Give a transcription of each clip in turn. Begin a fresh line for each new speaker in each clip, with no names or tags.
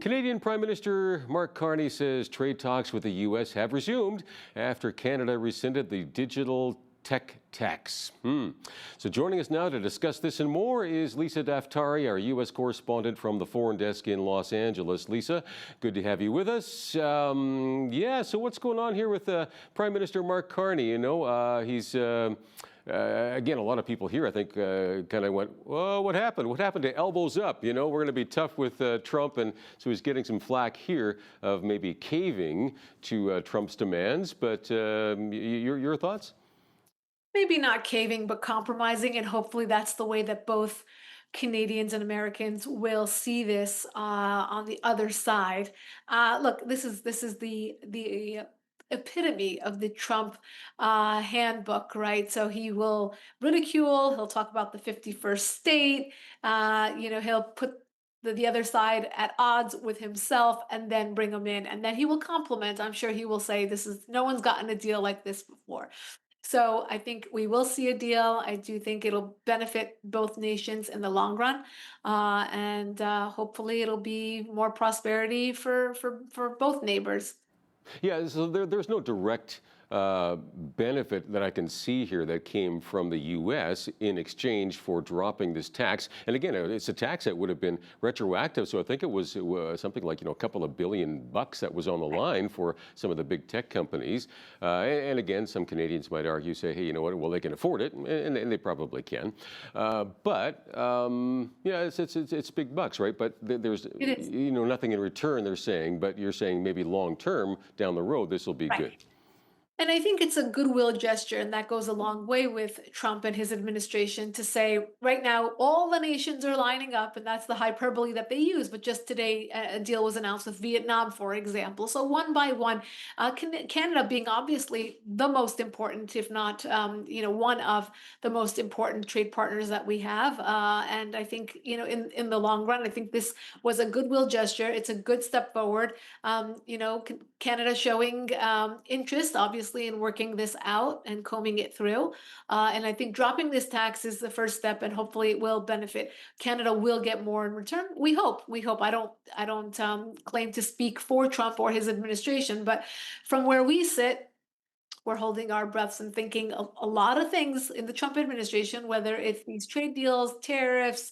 Canadian Prime Minister Mark Carney says trade talks with the U.S. have resumed after Canada rescinded the digital tech tax. So joining us now to discuss this and more is Lisa Daftari, our U.S. correspondent from the Foreign Desk in Los Angeles. Lisa, good to have you with us. So what's going on here with Prime Minister Mark Carney? You know, he's... Again, a lot of people here, I think, kind of went, well, what happened? What happened to elbows up? You know, we're going to be tough with Trump. And so he's getting some flack here of maybe caving to Trump's demands. But your thoughts?
Maybe not caving, but compromising. And hopefully that's the way that both Canadians and Americans will see this on the other side. Look, this is the epitome of the Trump handbook, right? So he will ridicule. He'll talk about the 51st state. He'll put the other side at odds with himself and then bring them in, and then he will compliment. I'm sure he will say, "This is no one's gotten a deal like this before." So I think we will see a deal. I do think it'll benefit both nations in the long run, and hopefully it'll be more prosperity for both neighbors.
Yeah, so there's no direct benefit that I can see here that came from the U.S. in exchange for dropping this tax. And again, it's a tax that would have been retroactive. So I think it was something like, a couple of $billion that was on the line for some of the big tech companies. And again, some Canadians might argue, say, hey, you know what? Well, they can afford it, and they probably can. It's big bucks, right? But there's
It is.
nothing in return. They're saying, but you're saying maybe long term down the road, this will be
Right.
good.
And I think it's a goodwill gesture, and that goes a long way with Trump and his administration to say, right now, all the nations are lining up, and that's the hyperbole that they use. But just today, a deal was announced with Vietnam, for example. So one by one, Canada being obviously the most important, if not, one of the most important trade partners that we have. And I think, in the long run, I think this was a goodwill gesture. It's a good step forward. Canada showing interest, obviously, in working this out and combing it through. And I think dropping this tax is the first step, and hopefully it will benefit. Canada will get more in return. We hope. We hope. I don't claim to speak for Trump or his administration, but from where we sit, we're holding our breaths and thinking a lot of things in the Trump administration, whether it's these trade deals, tariffs,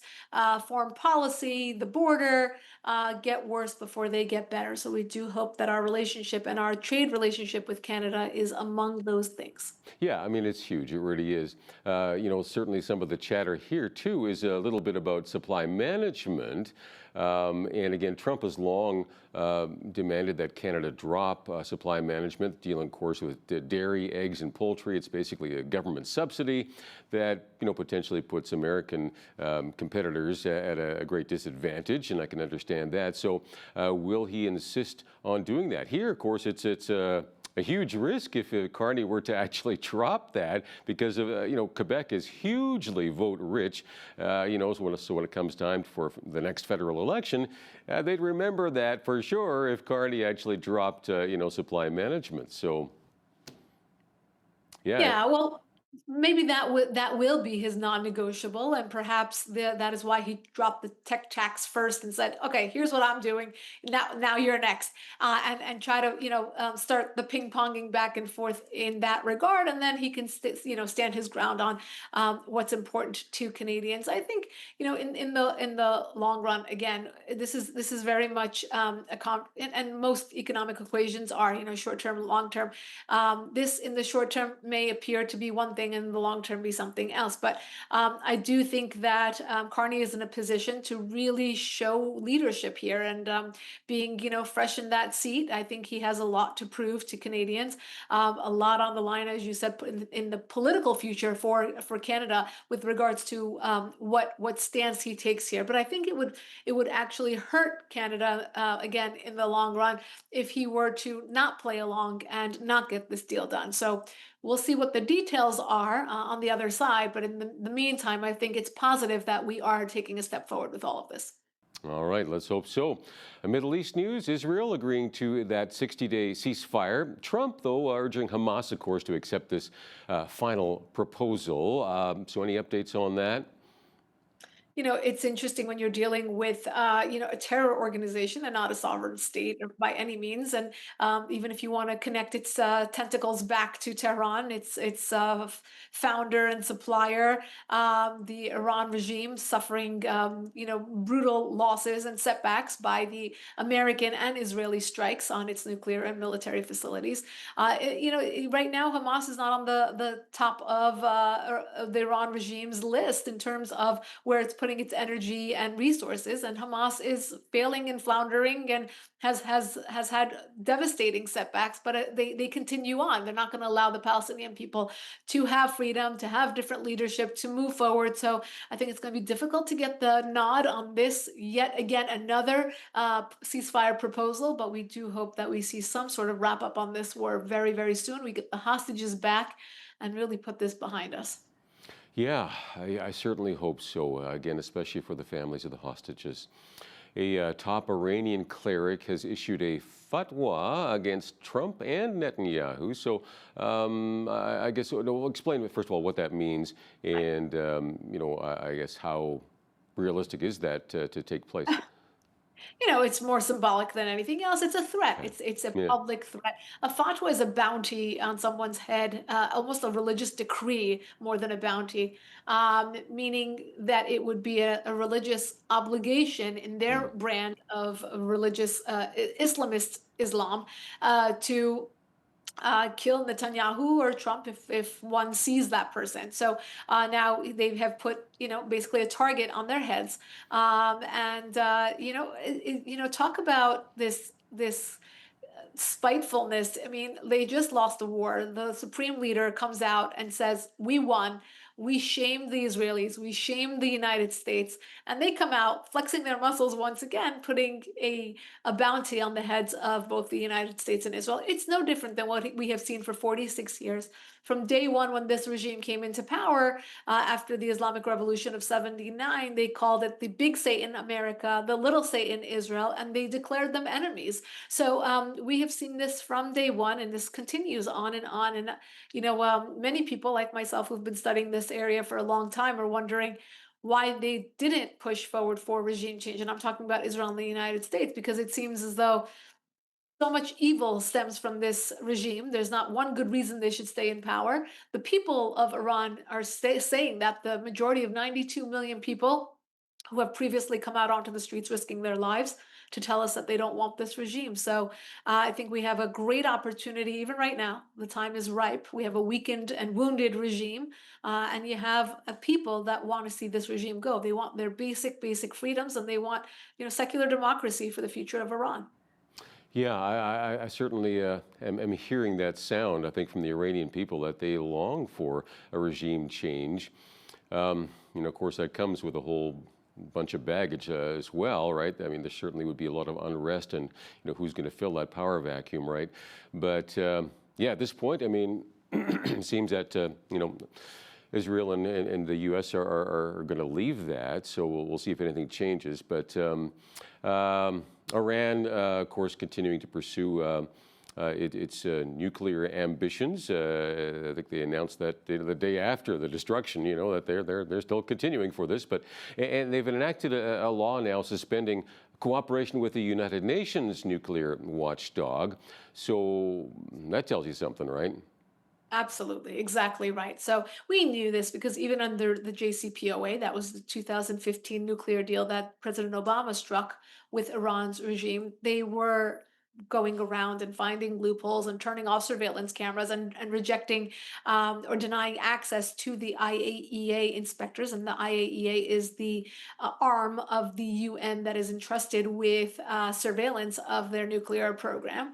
foreign policy, the border, get worse before they get better. So we do hope that our relationship and our trade relationship with Canada is among those things.
Yeah, I mean, it's huge. It really is. Certainly some of the chatter here, too, is a little bit about supply management. And again, Trump has long demanded that Canada drop supply management, dealing, of course, with dairy, eggs, and poultry. It's basically a government subsidy that, potentially puts American competitors at a great disadvantage, and I can understand that. So will he insist on doing that? Here, of course, it's a huge risk if Carney were to actually drop that, because of Quebec is hugely vote rich. So when it comes time for the next federal election, they'd remember that for sure if Carney actually dropped supply management. So yeah.
Yeah, well, maybe that will be his non-negotiable, and perhaps that is why he dropped the tech tax first and said, "Okay, here's what I'm doing. Now you're next," and try to start the ping ponging back and forth in that regard, and then he can stand his ground on what's important to Canadians. I think in the long run, again, this is very much and most economic equations are short term, long term. This in the short term may appear to be one thing, and in the long term be something else. But I do think that Carney is in a position to really show leadership here, and being fresh in that seat, I think he has a lot to prove to Canadians. A lot on the line, as you said, in the political future for Canada with regards to what stance he takes here. But I think it would actually hurt Canada again in the long run if he were to not play along and not get this deal done. So we'll see what the details are on the other side. But in the meantime, I think it's positive that we are taking a step forward with all of this.
All right, let's hope so. Middle East news, Israel agreeing to that 60-day ceasefire. Trump, though, urging Hamas, of course, to accept this final proposal. So any updates on that?
It's interesting when you're dealing with, a terror organization and not a sovereign state by any means. And even if you want to connect its tentacles back to Tehran, its founder and supplier, the Iran regime, suffering, brutal losses and setbacks by the American and Israeli strikes on its nuclear and military facilities. Right now, Hamas is not on the top of the Iran regime's list in terms of where it's putting its energy and resources. And Hamas is failing and floundering and has had devastating setbacks, but they continue on. They're not going to allow the Palestinian people to have freedom, to have different leadership, to move forward. So I think it's going to be difficult to get the nod on this yet again, another ceasefire proposal. But we do hope that we see some sort of wrap up on this war very, very soon. We get the hostages back and really put this behind us.
Yeah, I certainly hope so. Again, especially for the families of the hostages. A top Iranian cleric has issued a fatwa against Trump and Netanyahu. So I guess we'll explain first of all what that means, and I guess how realistic is that to take place?
It's more symbolic than anything else. It's a threat.
Okay.
It's a
Yeah.
public threat. A fatwa is a bounty on someone's head, almost a religious decree more than a bounty, meaning that it would be a religious obligation in
Mm.
their brand of religious Islamist Islam to kill Netanyahu or Trump if one sees that person. So now they have put basically a target on their heads, and talk about this spitefulness. I mean, they just lost the war. The supreme leader comes out and says, "We won. We shamed the Israelis. We shamed the United States." And they come out flexing their muscles once again, putting a bounty on the heads of both the United States and Israel. It's no different than what we have seen for 46 years. From day one, when this regime came into power, after the Islamic Revolution of 79, they called it the big Satan America, the little Satan Israel, and they declared them enemies. So we have seen this from day one, and this continues on and on. And many people like myself who've been studying this area for a long time are wondering why they didn't push forward for regime change. And I'm talking about Israel and the United States because it seems as though so much evil stems from this regime. There's not one good reason they should stay in power. The people of Iran are saying that the majority of 92 million people who have previously come out onto the streets risking their lives to tell us that they don't want this regime. So I think we have a great opportunity, even right now. The time is ripe. We have a weakened and wounded regime, and you have a people that want to see this regime go. They want their basic freedoms, and they want secular democracy for the future of Iran.
Yeah, I certainly am hearing that sound, I think, from the Iranian people that they long for a regime change. Of course, that comes with a whole bunch of baggage as well, right? I mean, there certainly would be a lot of unrest and, who's going to fill that power vacuum, right? But yeah, at this point, I mean, it seems that, Israel and the U.S. are going to leave that, so we'll see if anything changes. But Iran, of course, continuing to pursue its nuclear ambitions. I think they announced that the day after the destruction, that they're still continuing for this. And they've enacted a law now suspending cooperation with the United Nations nuclear watchdog. So that tells you something, right?
Absolutely, exactly right. So we knew this because even under the JCPOA, that was the 2015 nuclear deal that President Obama struck with Iran's regime, they were going around and finding loopholes and turning off surveillance cameras and rejecting or denying access to the IAEA inspectors. And the IAEA is the arm of the UN that is entrusted with surveillance of their nuclear program.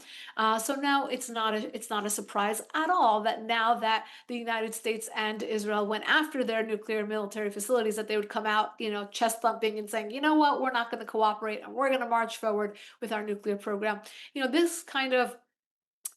So now it's not a surprise at all that now that the United States and Israel went after their nuclear military facilities, that they would come out, chest thumping and saying, you know what, we're not going to cooperate and we're going to march forward with our nuclear program. This kind of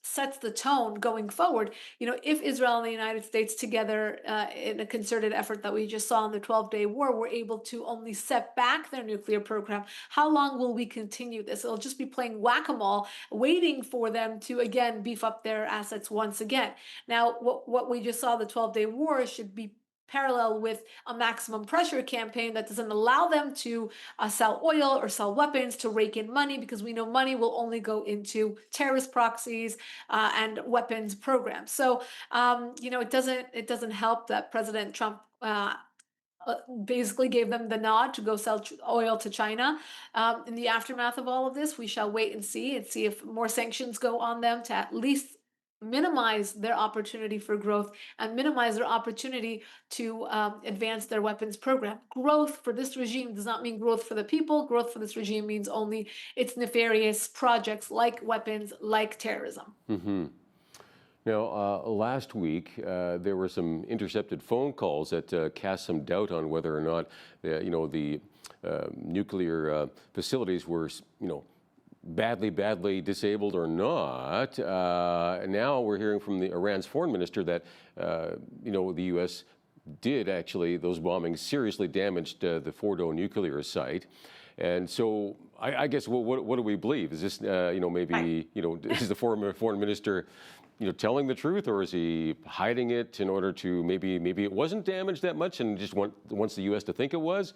sets the tone going forward. If Israel and the United States together in a concerted effort that we just saw in the 12-day war were able to only set back their nuclear program, how long will we continue this? It'll just be playing whack-a-mole, waiting for them to again beef up their assets once again. Now, what we just saw, the 12-day war, should be parallel with a maximum pressure campaign that doesn't allow them to sell oil or sell weapons to rake in money, because we know money will only go into terrorist proxies and weapons programs. So it doesn't help that President Trump uh, basically gave them the nod to go sell oil to China. In the aftermath of all of this, we shall wait and see if more sanctions go on them to at least minimize their opportunity for growth and minimize their opportunity to advance their weapons program. Growth for this regime does not mean growth for the people. Growth for this regime means only its nefarious projects like weapons, like terrorism.
Hmm. Now, last week, there were some intercepted phone calls that cast some doubt on whether or not, the nuclear facilities were, badly disabled or not. Now we're hearing from the Iran's foreign minister that, the U.S. did actually, those bombings seriously damaged the Fordo nuclear site. And so I guess what do we believe? Is this, maybe, is the foreign minister, telling the truth, or is he hiding it in order to maybe it wasn't damaged that much and just wants the U.S. to think it was?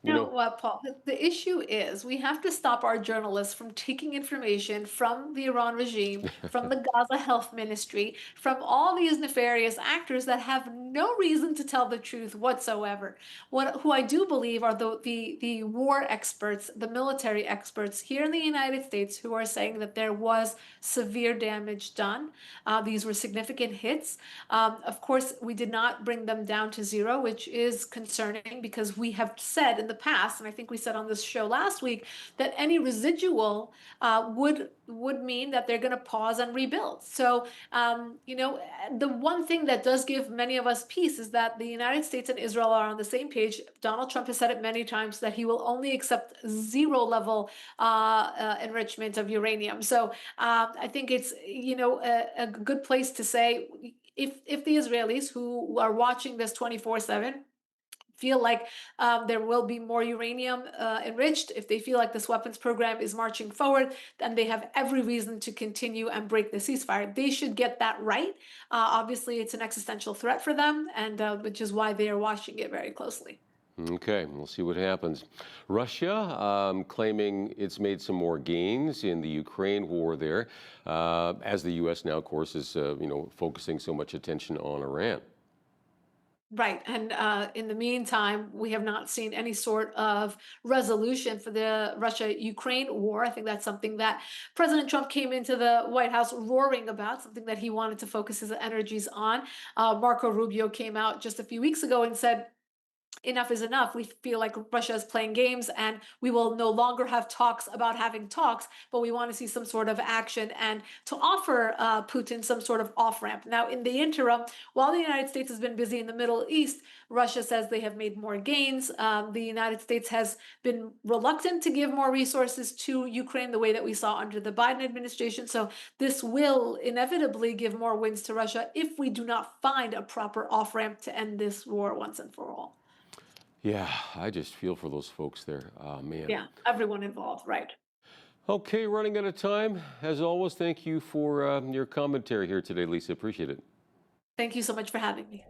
You know what, Paul? The issue is we have to stop our journalists from taking information from the Iran regime, from the Gaza Health Ministry, from all these nefarious actors that have no reason to tell the truth whatsoever. Who I do believe are the war experts, the military experts here in the United States, who are saying that there was severe damage done. These were significant hits. Of course, we did not bring them down to zero, which is concerning, because we have said in the past, and I think we said on this show last week, that any residual would mean that they're going to pause and rebuild. So, the one thing that does give many of us peace is that the United States and Israel are on the same page. Donald Trump has said it many times that he will only accept zero level enrichment of uranium. So I think it's a good place to say, if the Israelis who are watching this 24/7 feel like there will be more uranium enriched, if they feel like this weapons program is marching forward, then they have every reason to continue and break the ceasefire. They should get that right. Obviously, it's an existential threat for them, and which is why they are watching it very closely.
Okay, we'll see what happens. Russia claiming it's made some more gains in the Ukraine war there, as the U.S. now, of course, is focusing so much attention on Iran.
Right. And in the meantime, we have not seen any sort of resolution for the Russia-Ukraine war. I think that's something that President Trump came into the White House roaring about, something that he wanted to focus his energies on. Marco Rubio came out just a few weeks ago and said, enough is enough. We feel like Russia is playing games, and we will no longer have talks about having talks, but we want to see some sort of action and to offer Putin some sort of off ramp. Now, in the interim, while the United States has been busy in the Middle East, Russia says they have made more gains. The United States has been reluctant to give more resources to Ukraine the way that we saw under the Biden administration. So this will inevitably give more wins to Russia if we do not find a proper off ramp to end this war once and for all.
Yeah, I just feel for those folks there. Oh, man.
Yeah, everyone involved, right.
Okay, running out of time. As always, thank you for your commentary here today, Lisa. Appreciate it.
Thank you so much for having me.